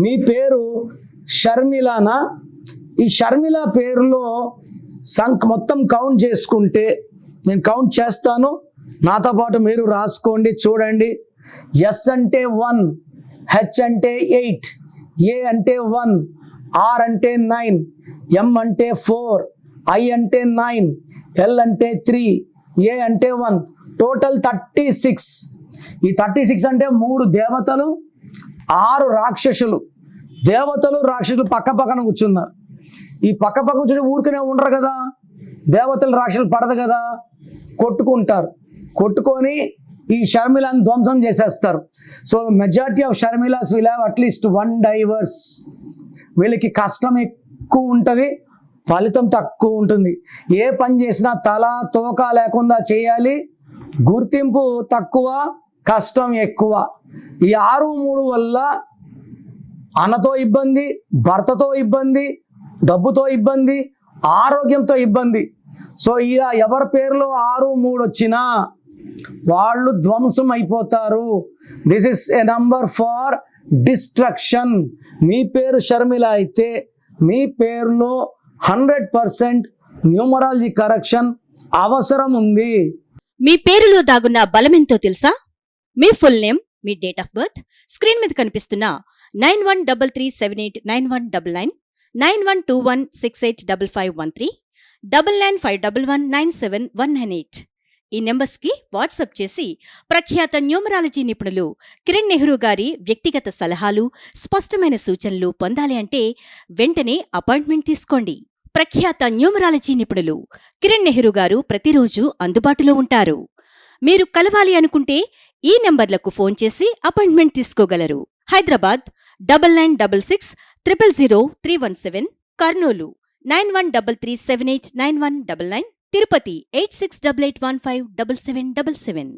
మీ పేరు షర్మిలానా? ఈ షర్మిల పేరులో మొత్తం కౌంట్ చేసుకుంటే నేను కౌంట్ చేస్తాను, నాతో పాటు మీరు రాసుకోండి. చూడండి, ఎస్ అంటే 1, హెచ్ అంటే 8, ఏ అంటే 1, ఆర్ అంటే 9, ఎం అంటే 4, ఐ అంటే 9, ఎల్ అంటే 3, ఏ అంటే 1, టోటల్ 36. ఈ 36 అంటే 3 దేవతలు, 6 రాక్షసులు. దేవతలు రాక్షసులు పక్క పక్కన కూర్చున్నారు. ఈ పక్క పక్క కూర్చుని ఊరికనే ఉండరు కదా, దేవతలు రాక్షసులు పడదు కదా, కొట్టుకుంటారు. కొట్టుకొని ఈ షర్మిలాని ధ్వంసం చేసేస్తారు. So majority of Sharmilas will have at least 1 divorce. వీళ్ళకి కష్టం ఎక్కువ ఉంటుంది, ఫలితం తక్కువ ఉంటుంది. ఏ పని చేసినా తల తోక లేకుండా చేయాలి, గుర్తింపు తక్కువ, కష్టం ఎక్కువ. ఈ 6-3 వల్ల అన్నతో ఇబ్బంది, భర్తతో ఇబ్బంది, డబ్బుతో ఇబ్బంది, ఆరోగ్యంతో ఇబ్బంది. సో ఇలా ఎవరి పేరులో 6-3 వచ్చినా వాళ్ళు ధ్వంసం అయిపోతారు. This is a number for destruction. మీ పేరు షర్మిల అయితే మీ పేరులో 100% న్యూమరాలజీ కరెక్షన్ అవసరం ఉంది. మీ పేరులో దాగున్న బలమెంతో తెలుసా? మీ ఫుల్ నేమ్, మీ డేట్ ఆఫ్ బర్త్, స్క్రీన్ మీద కనిపిస్తున్న 9133789199, 9121685513, 995111971998 ఈ నెంబర్స్కి వాట్సాప్ చేసి ప్రఖ్యాత న్యూమరాలజీ నిపుణులు కిరణ్ నెహ్రూ గారి వ్యక్తిగత సలహాలు, స్పష్టమైన సూచనలు పొందాలి అంటే వెంటనే అపాయింట్మెంట్ తీసుకోండి. ప్రఖ్యాత న్యూమరాలజీ నిపుణులు కిరణ్ నెహ్రూ గారు ప్రతిరోజు అందుబాటులో ఉంటారు. మీరు కలవాలి అనుకుంటే ఈ నెంబర్లకు ఫోన్ చేసి అపాయింట్మెంట్ తీసుకోగలరు. హైదరాబాద్ 9966000317, కర్నూలు 9133789199, తిరుపతి 8688157777.